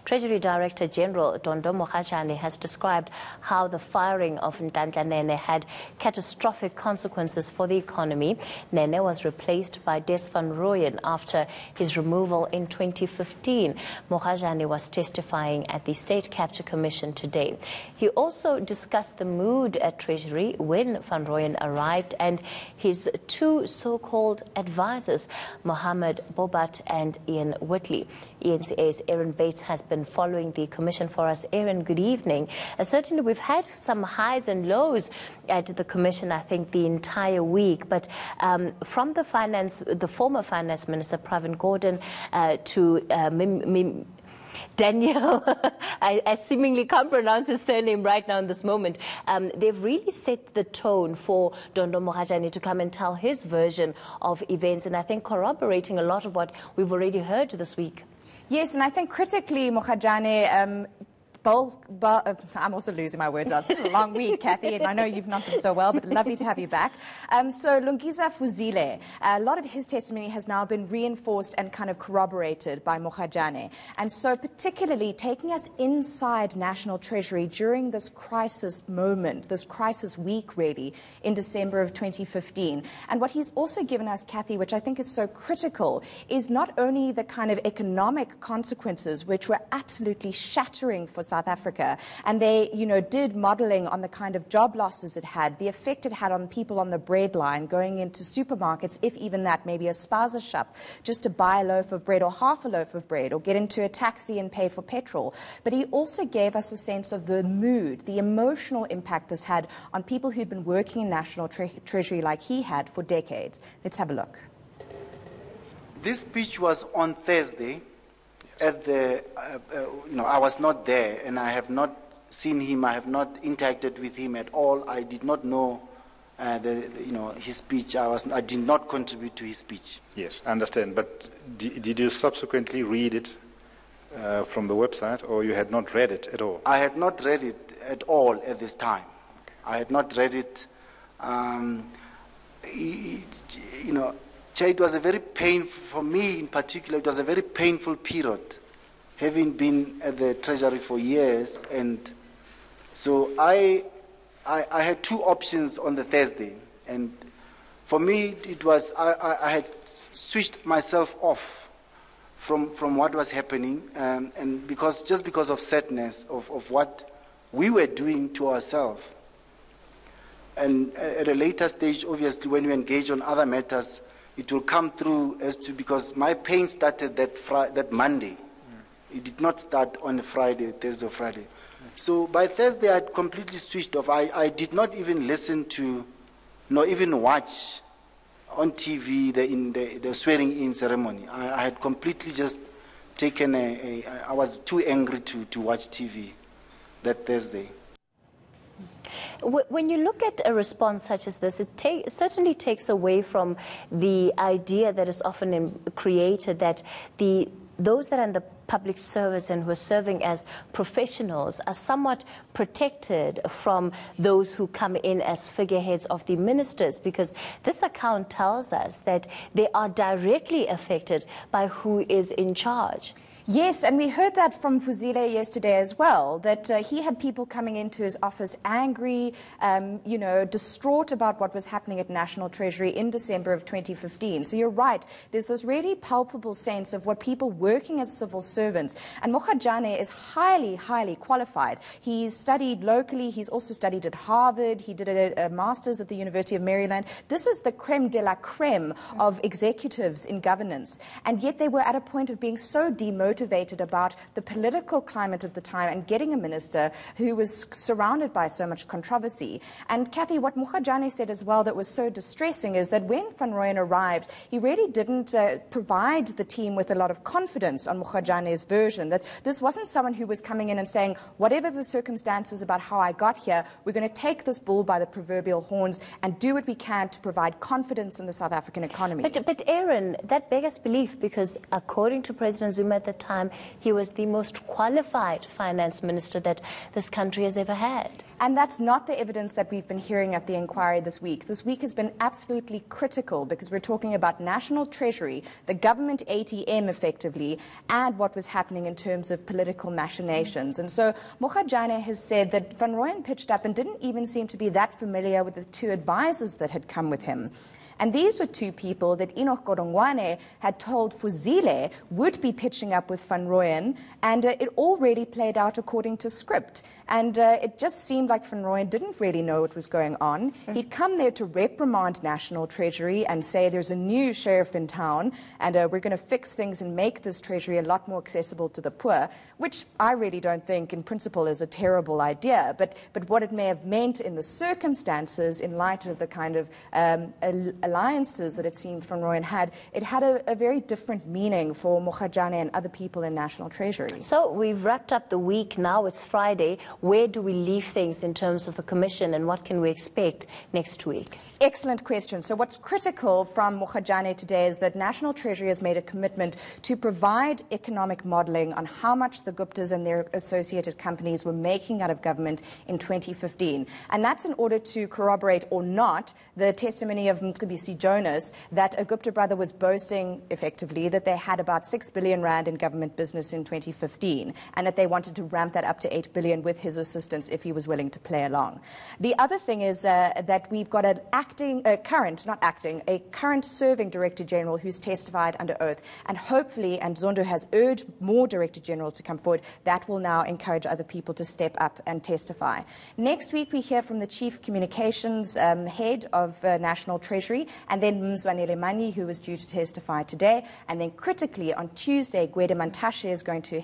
Treasury Director General Dondo Mogajane has described how the firing of Nhlanhla Nene had catastrophic consequences for the economy. Nene was replaced by Des van Rooyen after his removal in 2015. Mogajane was testifying at the State Capture Commission today. He also discussed the mood at Treasury when van Rooyen arrived and his two so-called advisors, Mohammed Bobat and Ian Whitley. ENCA's Aaron Bates has been following the commission for us. Aaron, good evening. Certainly we've had some highs and lows at the commission, I think, the entire week. But from the former finance minister, Pravin Gordhan, to Daniel, I seemingly can't pronounce his surname right now in this moment. They've really set the tone for Dondo Mogajane to come and tell his version of events, and I think corroborating a lot of what we've already heard this week. Yes, and I think critically, Mogajane, I'm also losing my words out. It's been a long week, Kathy, and I know you've not been so well, but lovely to have you back. So Lungiza Fuzile, a lot of his testimony has now been reinforced and kind of corroborated by Mogajane. And so particularly taking us inside National Treasury during this crisis moment, this crisis week really, in December of 2015. And what he's also given us, Kathy, which I think is so critical, is not only the kind of economic consequences, which were absolutely shattering for South Africa, and they, did modelling on the kind of job losses it had, the effect it had on people on the bread line, going into supermarkets, if even that, maybe a spaza shop, just to buy a loaf of bread or half a loaf of bread, or get into a taxi and pay for petrol. But he also gave us a sense of the mood, the emotional impact this had on people who'd been working in National Treasury like he had for decades. Let's have a look. This speech was on Thursday. At the, I was not there, and I have not seen him. I have not interacted with him at all. I did not know, his speech. I did not contribute to his speech. Yes, I understand. But did you subsequently read it from the website, or you had not read it at all? I had not read it at all at this time. I had not read it. It was a very painful, for me in particular, it was a very painful period, having been at the Treasury for years. And so I had two options on the Thursday. And for me, it was, I had switched myself off from what was happening, and just because of sadness of what we were doing to ourselves. And at a later stage, obviously, when we engage on other matters, it will come through because my pain started that Monday. It did not start on Friday, Thursday or Friday. So by Thursday, I had completely switched off. I did not even listen to, nor even watch on TV the swearing-in ceremony. I had completely just taken I was too angry to watch TV that Thursday. When you look at a response such as this, it certainly takes away from the idea that is often created that those that are in the public service and who are serving as professionals are somewhat protected from those who come in as figureheads of the ministers, because this account tells us that they are directly affected by who is in charge. Yes, and we heard that from Fuzile yesterday as well, that he had people coming into his office angry, distraught about what was happening at National Treasury in December of 2015. So you're right, there's this really palpable sense of what people working as civil servants, and Mogajane is highly, highly qualified. He's studied locally, he's also studied at Harvard, he did a master's at the University of Maryland. This is the creme de la creme of executives in governance, and yet they were at a point of being so demotivated about the political climate at the time and getting a minister who was surrounded by so much controversy. And Kathy, what Mogajane said as well that was so distressing is that when van Rooyen arrived, he really didn't provide the team with a lot of confidence on Mogajane's version, that this wasn't someone who was coming in and saying, whatever the circumstances about how I got here, we're going to take this bull by the proverbial horns and do what we can to provide confidence in the South African economy. But Aaron, that beggars belief, because according to President Zuma at the time, he was the most qualified finance minister that this country has ever had. And that's not the evidence that we've been hearing at the inquiry this week. This week has been absolutely critical because we're talking about National Treasury, the government ATM effectively, and what was happening in terms of political machinations. And so Mogajane has said that Van Rooyen pitched up and didn't even seem to be that familiar with the two advisors that had come with him. And these were two people that Enoch Godongwane had told Fuzile would be pitching up with Van Rooyen, and it all really played out according to script. And it just seemed like Van Rooyen didn't really know what was going on. He'd come there to reprimand National Treasury and say there's a new sheriff in town, and we're going to fix things and make this Treasury a lot more accessible to the poor, which I really don't think in principle is a terrible idea. But what it may have meant in the circumstances, in light of the kind of alliances that it seemed Van Rooyen had, it had a very different meaning for Mogajane and other people in National Treasury. So we've wrapped up the week. Now it's Friday. Where do we leave things in terms of the Commission, and what can we expect next week? Excellent question. So what's critical from Mogajane today is that National Treasury has made a commitment to provide economic modelling on how much the Guptas and their associated companies were making out of government in 2015. And that's in order to corroborate or not the testimony of Mcebisi Jonas that a Gupta brother was boasting effectively that they had about 6 billion rand in government business in 2015 and that they wanted to ramp that up to 8 billion with his assistance if he was willing to play along. The other thing is that we've got an current serving Director General who's testified under oath, and hopefully, and Dondo has urged more Director Generals to come forward, that will now encourage other people to step up and testify. Next week we hear from the Chief Communications Head of National Treasury, and then Mzwanele Manyi, who was due to testify today, and then critically on Tuesday Gwede Mantashe is going to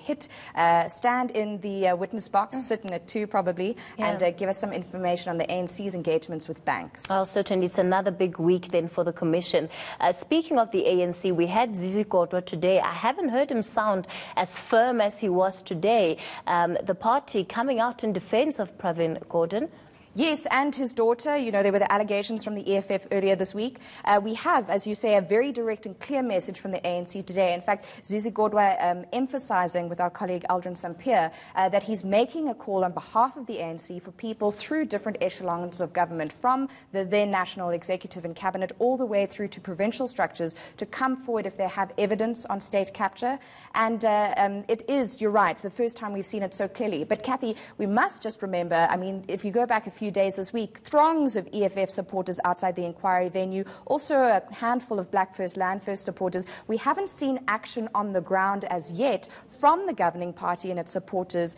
stand in the witness box, sitting at 2 probably, and give us some information on the ANC's engagements with banks. Well, certainly it's another big week then for the Commission. Speaking of the ANC, we had Zizi Kodwa today. I haven't heard him sound as firm as he was today. The party coming out in defense of Pravin Gordhan. Yes, and his daughter. You know, there were the allegations from the EFF earlier this week. We have, as you say, a very direct and clear message from the ANC today. In fact, Zizi Kodwa emphasizing with our colleague Aldrin Sampier that he's making a call on behalf of the ANC for people through different echelons of government, from the then National Executive and Cabinet all the way through to provincial structures, to come forward if they have evidence on state capture. And it is, you're right, the first time we've seen it so clearly. But Kathy, we must just remember, I mean, if you go back a few days this week, throngs of EFF supporters outside the inquiry venue, also a handful of Black First Land First supporters. We haven't seen action on the ground as yet from the governing party and its supporters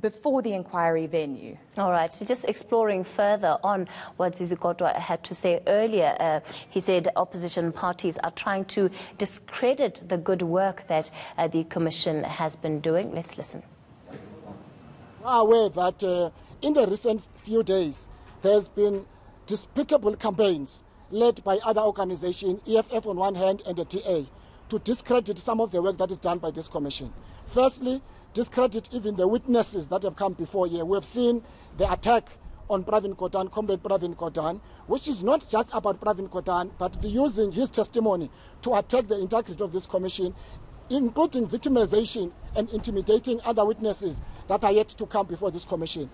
before the inquiry venue. All right, so just exploring further on what Zizi Kodwa had to say earlier, he said opposition parties are trying to discredit the good work that the Commission has been doing. Let's listen. We are aware that in the recent few days, there's been despicable campaigns led by other organizations, EFF on one hand and the DA, to discredit some of the work that is done by this commission. Firstly, discredit even the witnesses that have come before here. We have seen the attack on Pravin Gordhan, Comrade Pravin Gordhan, which is not just about Pravin Gordhan, but using his testimony to attack the integrity of this commission, including victimization and intimidating other witnesses that are yet to come before this commission.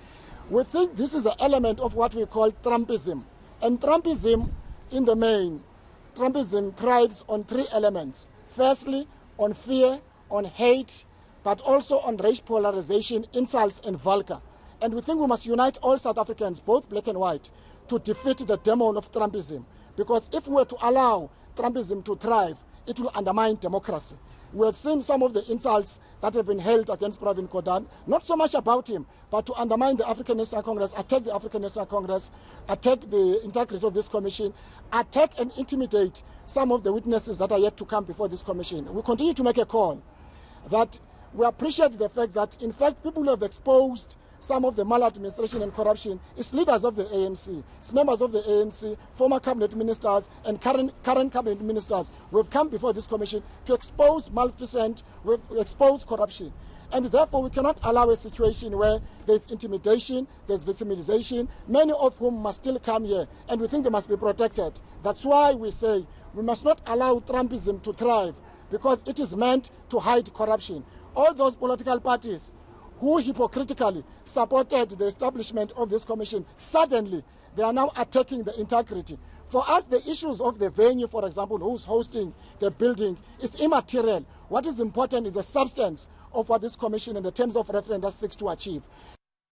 We think this is an element of what we call Trumpism. And Trumpism, in the main, Trumpism thrives on 3 elements. Firstly, on fear, on hate, but also on race polarization, insults and vulgar. And we think we must unite all South Africans, both black and white, to defeat the demon of Trumpism. Because if we were to allow Trumpism to thrive, it will undermine democracy. We have seen some of the insults that have been held against Pravin Gordhan, not so much about him, but to undermine the African National Congress, attack the African National Congress, attack the integrity of this commission, attack and intimidate some of the witnesses that are yet to come before this commission. We continue to make a call that we appreciate the fact that, in fact, people who have exposed some of the maladministration and corruption is leaders of the ANC, it's members of the ANC, former cabinet ministers and current cabinet ministers who have come before this commission to expose malfeasance, expose corruption. And therefore we cannot allow a situation where there's intimidation, there's victimization, many of whom must still come here, and we think they must be protected. That's why we say we must not allow Trumpism to thrive, because it is meant to hide corruption. All those political parties who hypocritically supported the establishment of this commission, suddenly they are now attacking the integrity. For us, the issues of the venue, for example, who's hosting the building, is immaterial. What is important is the substance of what this commission and the terms of reference seeks to achieve.